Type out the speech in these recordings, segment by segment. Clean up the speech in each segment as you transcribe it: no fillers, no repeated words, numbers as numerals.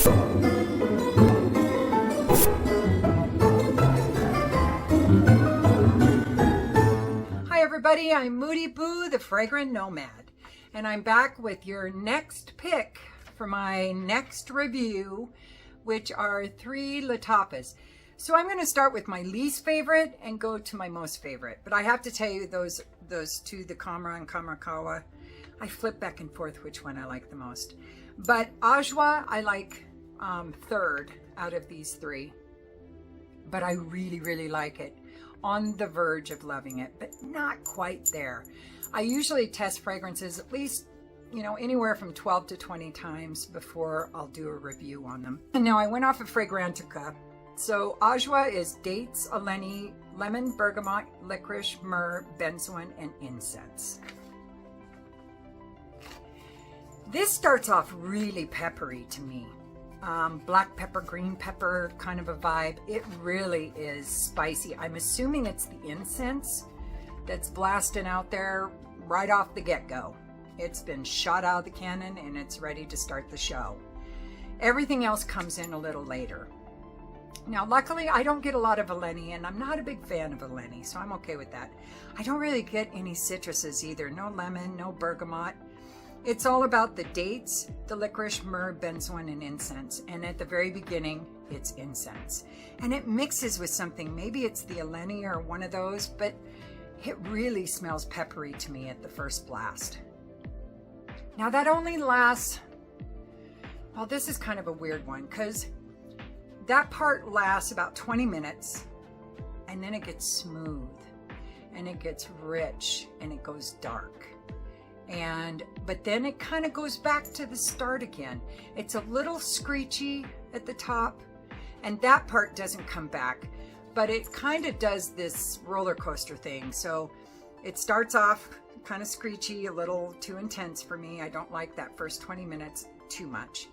Hi everybody, I'm Moody Boo, the Fragrant Nomad, and I'm back with your next pick for my next review, which are 3 Lattafas. So I'm going to start with my least favorite and go to my most favorite. But I have to tell you, those two, the Khamrah and Khamrah Qahwa, I flip back and forth which one I like the most. But Ajwaa, I like third out of these 3. But I really, really like it. On the verge of loving it, but not quite there. I usually test fragrances at least, you know, anywhere from 12 to 20 times before I'll do a review on them. And now I went off of Fragrantica. So Ajwaa is dates, aleni, lemon, bergamot, licorice, myrrh, benzoin, and incense. This starts off really peppery to me. Black pepper, green pepper kind of a vibe. It really is spicy. I'm assuming it's the incense that's blasting out there right off the get-go. It's been shot out of the cannon and it's ready to start the show. Everything else comes in a little later. Now, luckily, I don't get a lot of aleni, and I'm not a big fan of aleni, so I'm okay with that. I don't really get any citruses either. No lemon, no bergamot. It's all about the dates, the licorice, myrrh, benzoin, and incense. And at the very beginning, it's incense. And it mixes with something. Maybe it's the aleni or one of those, but it really smells peppery to me at the first blast. Now that only lasts, well, this is kind of a weird one because that part lasts about 20 minutes and then it gets smooth and it gets rich and it goes dark. But then it kind of goes back to the start again. It's a little screechy at the top, and that part doesn't come back, but it kind of does this roller coaster thing. So it starts off kind of screechy, a little too intense for me. I don't like that first 20 minutes too much.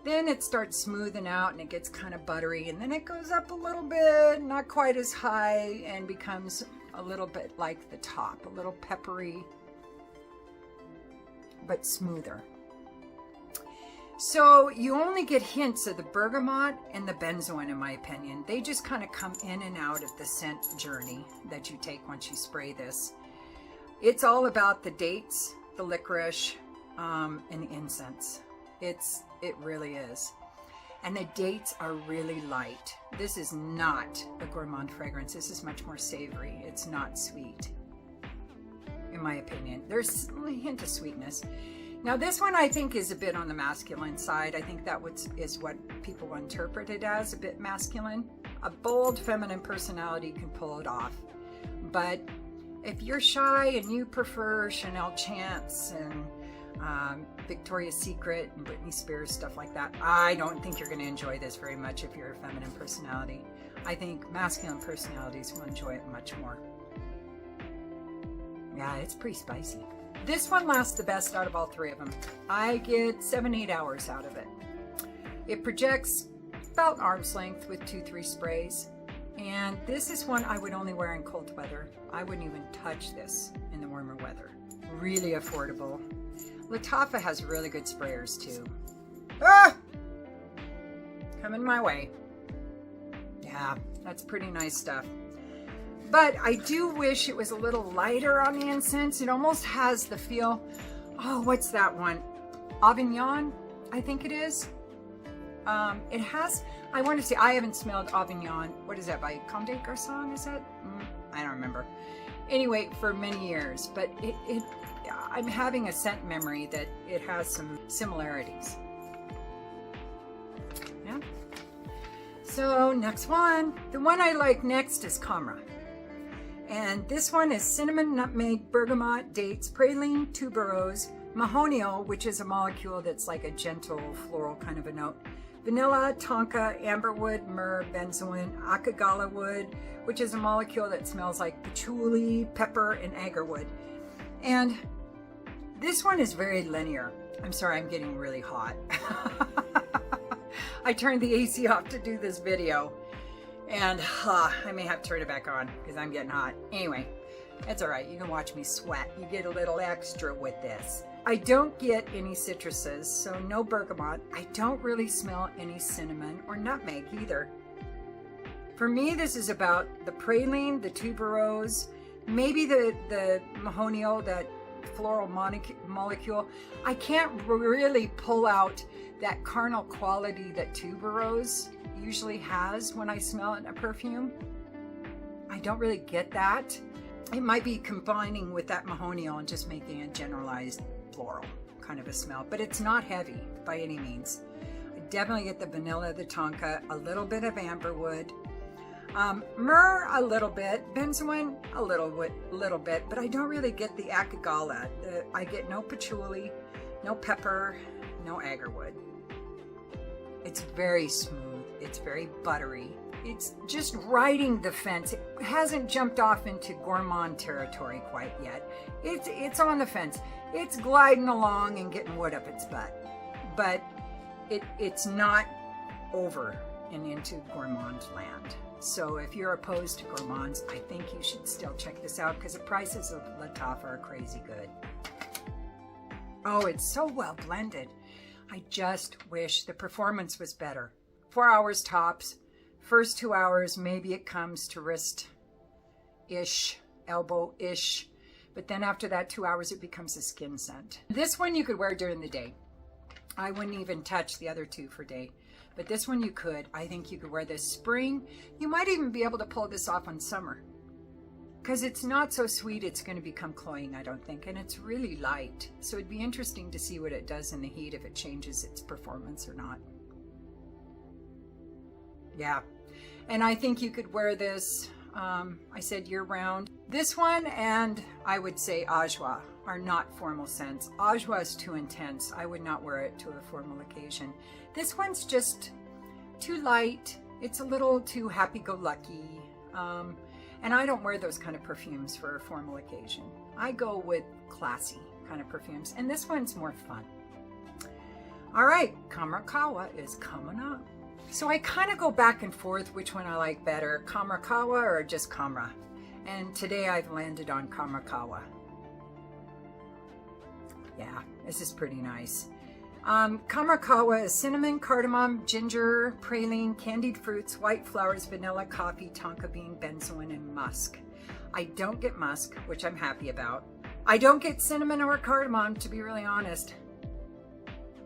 Then it starts smoothing out and it gets kind of buttery, and then it goes up a little bit, not quite as high, and becomes a little bit like the top, a little peppery, but smoother. So you only get hints of the bergamot and the benzoin, in my opinion. They just kind of come in and out of the scent journey that you take once you spray this. It's all about the dates, the licorice, and the incense. It really is. And the dates are really light. This is not a gourmand fragrance. This is much more savory. It's not sweet, in my opinion. There's a hint of sweetness. Now this one I think is a bit on the masculine side. I think that is what people interpret it as, a bit masculine. A bold feminine personality can pull it off. But if you're shy and you prefer Chanel Chance and Victoria's Secret and Britney Spears, stuff like that, I don't think you're going to enjoy this very much if you're a feminine personality. I think masculine personalities will enjoy it much more. Yeah, it's pretty spicy. This one lasts the best out of all 3 of them. I get 7-8 hours out of it. It projects about arm's length with 2-3 sprays. And this is one I would only wear in cold weather. I wouldn't even touch this in the warmer weather. Really affordable. Lattafa has really good sprayers too. Ah! Coming my way. Yeah, that's pretty nice stuff. But I do wish it was a little lighter on the incense. It almost has the feel, oh, what's that one? Avignon, I think it is. It has, I want to say, I haven't smelled Avignon. What is that, by Comme des Garçons, is that? I don't remember. Anyway, for many years, but I'm having a scent memory that it has some similarities. Yeah. So next one, the one I like next is Khamrah. And this one is cinnamon, nutmeg, bergamot, dates, praline, tuberose, mahonio, which is a molecule that's like a gentle floral kind of a note, vanilla, tonka, amberwood, myrrh, benzoin, akagala wood, which is a molecule that smells like patchouli, pepper, and agarwood. And this one is very linear. I'm sorry, I'm getting really hot. I turned the AC off to do this video. And I may have to turn it back on because I'm getting hot. Anyway, it's all right. You can watch me sweat. You get a little extra with this. I don't get any citruses, so no bergamot. I don't really smell any cinnamon or nutmeg either. For me, this is about the praline, the tuberose, maybe the mahonio, that floral molecule. I can't really pull out that carnal quality that tuberose usually has when I smell it in a perfume. I don't really get that. It might be combining with that mahonio and just making a generalized floral kind of a smell, but it's not heavy by any means. I definitely get the vanilla, the tonka, a little bit of amberwood, myrrh a little bit, benzoin a little bit, but I don't really get the akagala. I get no patchouli, no pepper, no agarwood. It's very smooth. It's very buttery. It's just riding the fence. It hasn't jumped off into gourmand territory quite yet. It's on the fence. It's gliding along and getting wood up its butt, but it's not over and into gourmand land. So if you're opposed to gourmands, I think you should still check this out because the prices of Lattafa are crazy good. Oh, it's so well blended. I just wish the performance was better. 4 hours tops. First 2 hours, maybe it comes to wrist-ish, elbow-ish. But then after that 2 hours, it becomes a skin scent. This one you could wear during the day. I wouldn't even touch the other two for day. But this one you could. I think you could wear this spring. You might even be able to pull this off on summer. Because it's not so sweet, it's going to become cloying, I don't think. And it's really light. So it'd be interesting to see what it does in the heat, if it changes its performance or not. Yeah. And I think you could wear this, I said year-round. This one and I would say Ajwaa are not formal scents. Ajwaa is too intense. I would not wear it to a formal occasion. This one's just too light. It's a little too happy-go-lucky. And I don't wear those kind of perfumes for a formal occasion. I go with classy kind of perfumes. And this one's more fun. All right, Khamrah Qahwa is coming up. So I kind of go back and forth which one I like better, Khamrah Qahwa or just Khamrah. And today I've landed on Khamrah Qahwa. Yeah, this is pretty nice. Khamrah Qahwa is cinnamon, cardamom, ginger, praline, candied fruits, white flowers, vanilla, coffee, tonka bean, benzoin, and musk. I don't get musk, which I'm happy about. I don't get cinnamon or cardamom, to be really honest.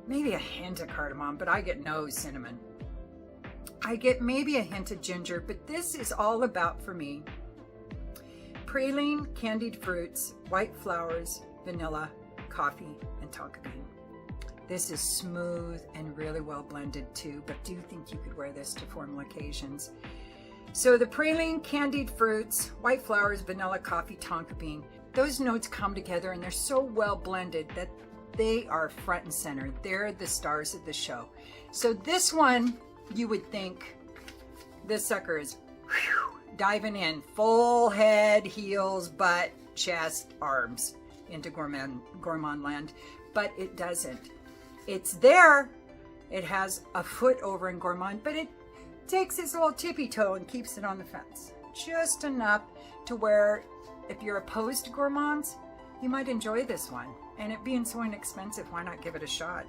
Maybe a hint of cardamom, but I get no cinnamon. I get maybe a hint of ginger, but this is all about, for me, praline, candied fruits, white flowers, vanilla, coffee, and tonka bean. This is smooth and really well blended too, but do you think you could wear this to formal occasions? So the praline, candied fruits, white flowers, vanilla, coffee, tonka bean, those notes come together and they're so well blended that they are front and center. They're the stars of the show. So this one, you would think this sucker is diving in full head, heels, butt, chest, arms into gourmand land, but it doesn't. It's there. It has a foot over in gourmand, but it takes its little tippy toe and keeps it on the fence. Just enough to where if you're opposed to gourmands, you might enjoy this one. And it being so inexpensive, why not give it a shot?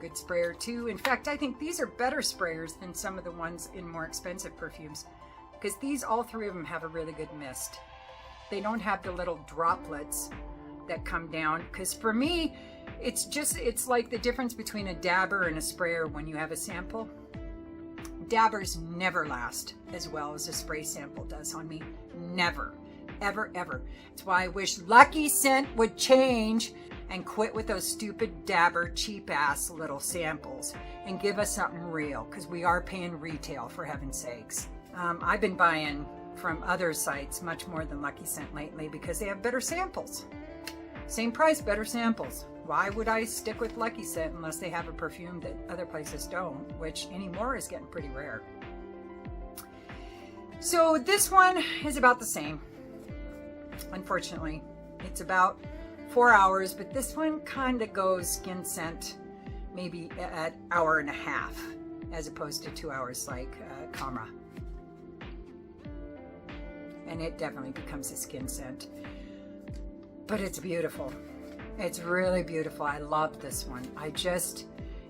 Good sprayer too. In fact, I think these are better sprayers than some of the ones in more expensive perfumes, because these, all three of them, have a really good mist. They don't have the little droplets that come down, because for me, it's like the difference between a dabber and a sprayer when you have a sample. Dabbers never last as well as a spray sample does on me. Never. Ever, ever. That's why I wish Lucky Scent would change and quit with those stupid dabber cheap ass little samples and give us something real, because we are paying retail, for heaven's sakes. I've been buying from other sites much more than Lucky Scent lately because they have better samples. Same price, better samples. Why would I stick with Lucky Scent unless they have a perfume that other places don't, which anymore is getting pretty rare. So this one is about the same. Unfortunately, it's about 4 hours, but this one kind of goes skin scent maybe at hour and a half as opposed to 2 hours like Khamrah. And it definitely becomes a skin scent. but it's beautiful. It's really beautiful. I love this one.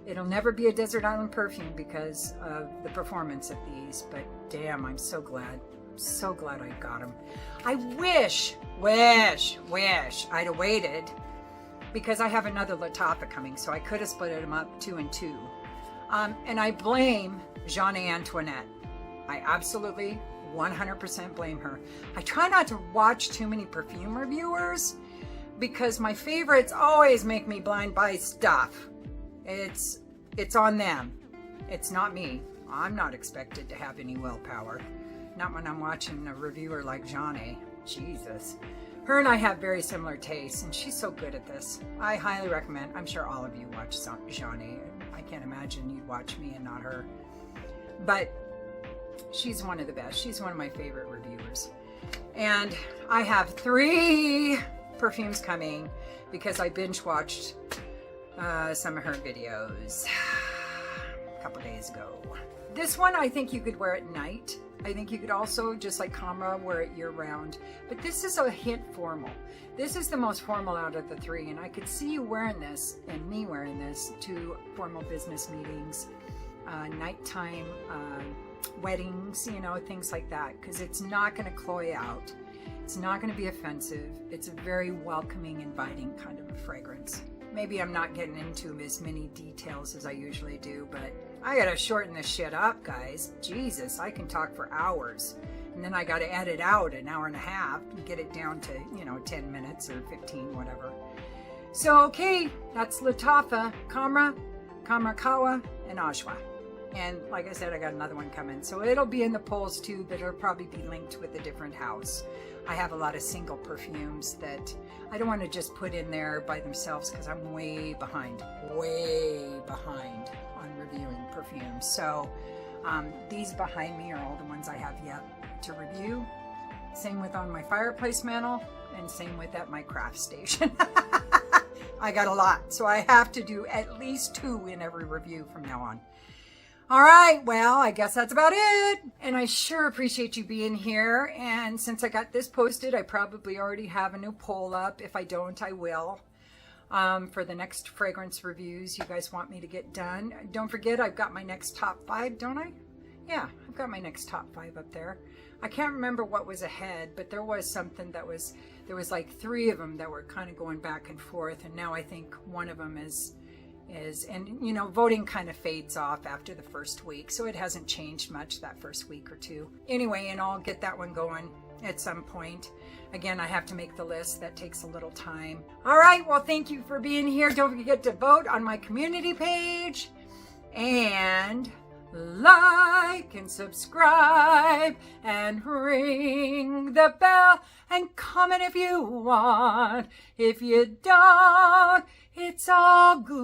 It'll never be a desert island perfume because of the performance of these, but damn, I'm so glad. So glad I got them. I wish I'd have waited, because I have another Lattafa coming, so I could have split them up 2 and 2. And I blame Jeanne Antoinette. I absolutely 100% blame her. I try not to watch too many perfume reviewers because my favorites always make me blind buy stuff. It's on them. It's not me. I'm not expected to have any willpower. Not when I'm watching a reviewer like Jeanne. Jesus. Her and I have very similar tastes, and she's so good at this. I highly recommend. I'm sure all of you watch Jeanne. I can't imagine you'd watch me and not her. But she's one of the best. She's one of my favorite reviewers. And I have 3 perfumes coming because I binge watched some of her videos a couple days ago. This one, I think you could wear at night. I think you could also, just like Khamrah, wear it year-round. But this is a hint formal. This is the most formal out of the 3, and I could see you wearing this, and me wearing this, to formal business meetings, nighttime weddings, you know, things like that, because it's not going to cloy out. It's not going to be offensive. It's a very welcoming, inviting kind of a fragrance. Maybe I'm not getting into as many details as I usually do, but I gotta shorten this shit up, guys. Jesus, I can talk for hours. And then I gotta edit out an hour and a half and get it down to, 10 minutes or 15, whatever. So, okay, that's Lattafa, Khamrah Qahwa, and Ajwaa. And like I said, I got another one coming. So it'll be in the polls too, but it'll probably be linked with a different house. I have a lot of single perfumes that I don't want to just put in there by themselves because I'm way behind on reviewing perfumes. So these behind me are all the ones I have yet to review. Same with on my fireplace mantle, and same with at my craft station. I got a lot, so I have to do at least 2 in every review from now on. All right, well, I guess that's about it. And I sure appreciate you being here. And since I got this posted, I probably already have a new poll up. If I don't, I will. For the next fragrance reviews you guys want me to get done. Don't forget, I've got my next top 5, don't I? Yeah, I've got my next top 5 up there. I can't remember what was ahead, but there was something there was like 3 of them that were kind of going back and forth. And now I think one of them is, and voting kind of fades off after the first week, so it hasn't changed much that first week or 2. Anyway, and I'll get that one going at some point. Again, I have to make the list. That takes a little time. All right, well, thank you for being here. Don't forget to vote on my community page, and like and subscribe and ring the bell and comment if you want. If you don't, it's all good.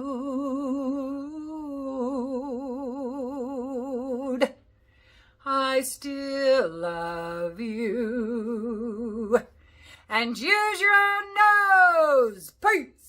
I still love you. And use your own nose. Peace.